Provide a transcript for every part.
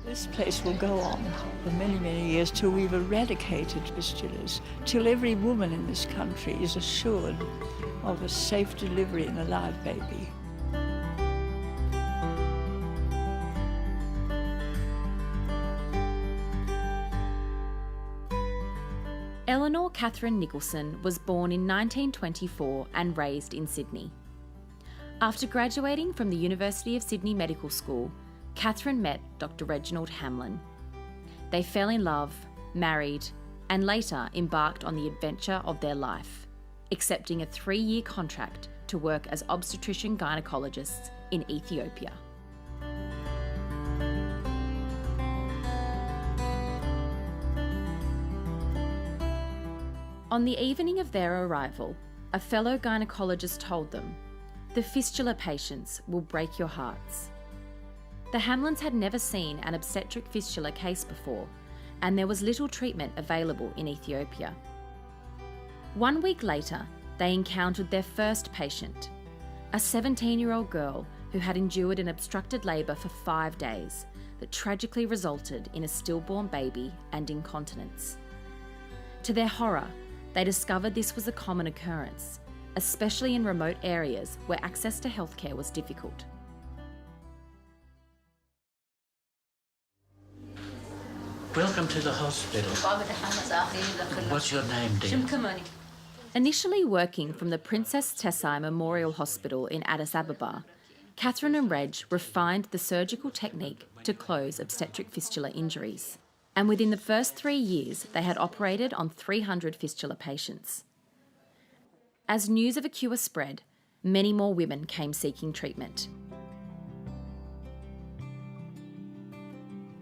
This place will go on for many, many years till we've eradicated fistulas, till every woman in this country is assured of a safe delivery in a live baby. Eleanor Catherine Nicholson was born in 1924 and raised in Sydney. After graduating from the University of Sydney Medical School, Catherine met Dr. Reginald Hamlin. They fell in love, married, and later embarked on the adventure of their life, accepting a 3-year contract to work as obstetrician gynecologists in Ethiopia. On the evening of their arrival, a fellow gynecologist told them, "The fistula patients will break your hearts." The Hamlins had never seen an obstetric fistula case before, and there was little treatment available in Ethiopia. 1 week later, they encountered their first patient, a 17-year-old girl who had endured an obstructed labour for 5 days that tragically resulted in a stillborn baby and incontinence. To their horror, they discovered this was a common occurrence, especially in remote areas where access to healthcare was difficult. Welcome to the hospital. What's your name, dear? Initially working from the Princess Tessai Memorial Hospital in Addis Ababa, Catherine and Reg refined the surgical technique to close obstetric fistula injuries. And within the first 3 years, they had operated on 300 fistula patients. As news of a cure spread, many more women came seeking treatment.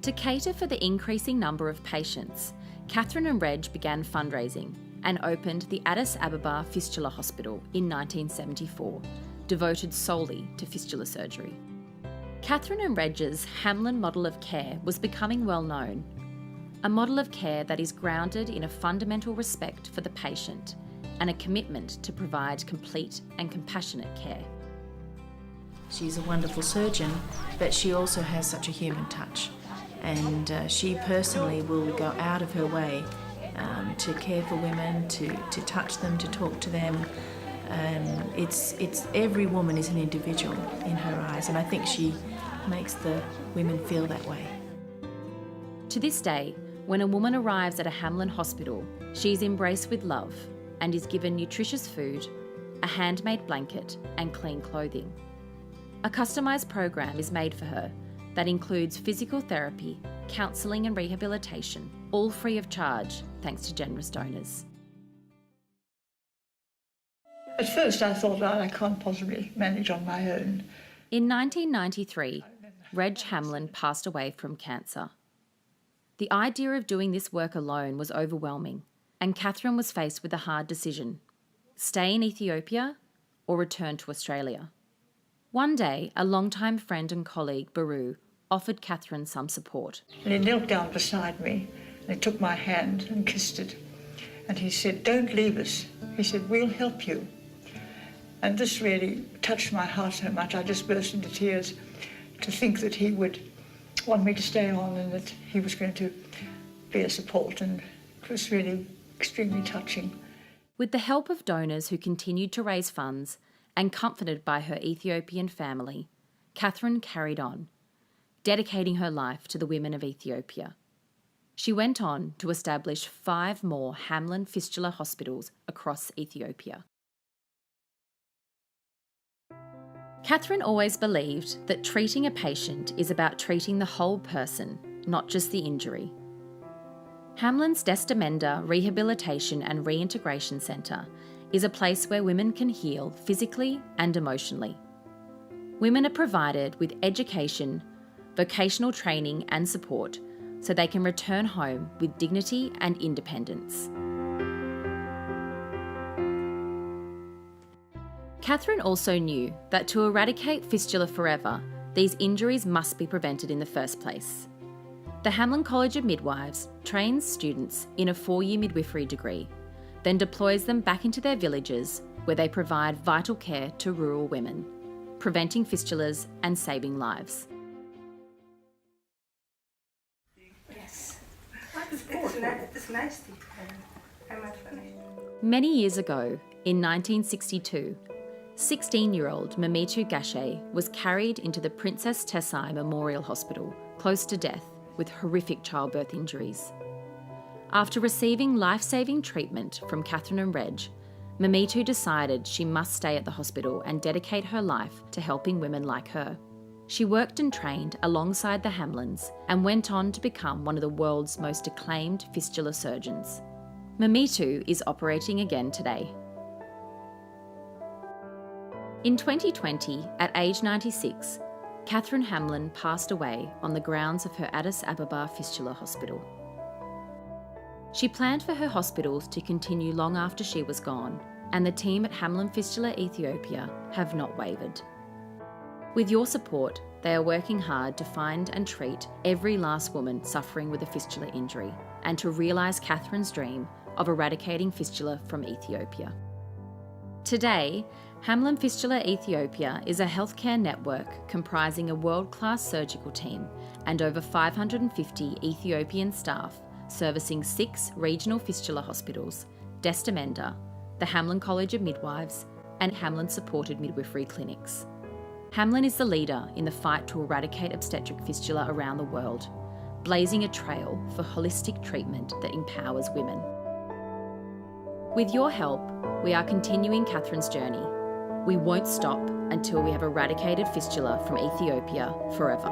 To cater for the increasing number of patients, Catherine and Reg began fundraising and opened the Addis Ababa Fistula Hospital in 1974, devoted solely to fistula surgery. Catherine and Reg's Hamlin model of care was becoming well known, a model of care that is grounded in a fundamental respect for the patient and a commitment to provide complete and compassionate care. She's a wonderful surgeon, but she also has such a human touch. And she personally will go out of her way to care for women, to touch them, to talk to them. It's every woman is an individual in her eyes, and I think she makes the women feel that way. To this day, when a woman arrives at a Hamlin hospital, she is embraced with love and is given nutritious food, a handmade blanket, and clean clothing. A customised program is made for her that includes physical therapy, counselling and rehabilitation, all free of charge thanks to generous donors. At first I thought, I can't possibly manage on my own. In 1993, Reg Hamlin passed away from cancer. The idea of doing this work alone was overwhelming, and Catherine was faced with a hard decision: stay in Ethiopia or return to Australia. One day, a longtime friend and colleague, Baru, offered Catherine some support. And he knelt down beside me and he took my hand and kissed it. And he said, "Don't leave us." He said, "We'll help you." And this really touched my heart so much, I just burst into tears to think that he would want me to stay on and that he was going to be a support, and it was really extremely touching. With the help of donors who continued to raise funds and comforted by her Ethiopian family, Catherine carried on, dedicating her life to the women of Ethiopia. She went on to establish 5 more Hamlin fistula hospitals across Ethiopia. Catherine always believed that treating a patient is about treating the whole person, not just the injury. Hamlin's Destamenda Rehabilitation and Reintegration Centre is a place where women can heal physically and emotionally. Women are provided with education, vocational training and support so they can return home with dignity and independence. Catherine also knew that to eradicate fistula forever, these injuries must be prevented in the first place. The Hamlin College of Midwives trains students in a 4-year midwifery degree, then deploys them back into their villages where they provide vital care to rural women, preventing fistulas and saving lives. It's nice. I might finish. Many years ago, in 1962, 16-year-old Mamitu Gashe was carried into the Princess Tessai Memorial Hospital, close to death, with horrific childbirth injuries. After receiving life-saving treatment from Catherine and Reg, Mamitu decided she must stay at the hospital and dedicate her life to helping women like her. She worked and trained alongside the Hamlins and went on to become one of the world's most acclaimed fistula surgeons. Mamitu is operating again today. In 2020, at age 96, Catherine Hamlin passed away on the grounds of her Addis Ababa Fistula Hospital. She planned for her hospitals to continue long after she was gone, and the team at Hamlin Fistula Ethiopia have not wavered. With your support, they are working hard to find and treat every last woman suffering with a fistula injury and to realise Catherine's dream of eradicating fistula from Ethiopia. Today, Hamlin Fistula Ethiopia is a healthcare network comprising a world-class surgical team and over 550 Ethiopian staff servicing 6 regional fistula hospitals, Destamenda, the Hamlin College of Midwives, and Hamlin-supported midwifery clinics. Hamlin is the leader in the fight to eradicate obstetric fistula around the world, blazing a trail for holistic treatment that empowers women. With your help, we are continuing Catherine's journey. We won't stop until we have eradicated fistula from Ethiopia forever.